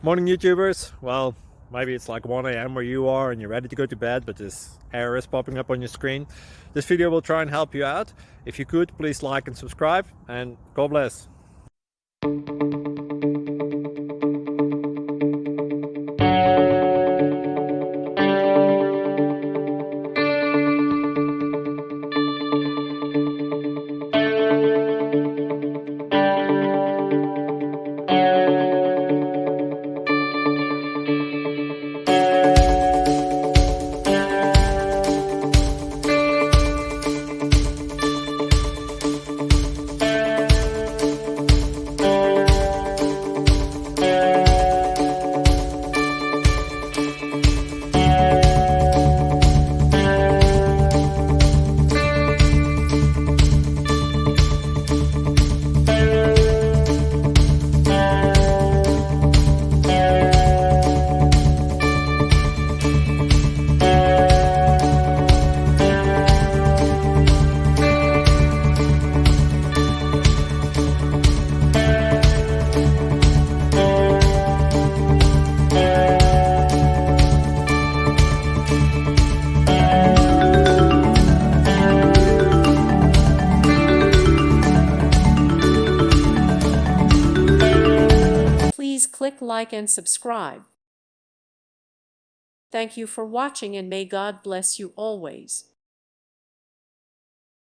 Morning YouTubers. Well, maybe it's like 1 a.m. where you are and you're ready to go to bed, but this error is popping up on your screen. This video will try and help you out. If you could, please like and subscribe, and God bless. Please click like and subscribe. Thank you for watching, and may God bless you always.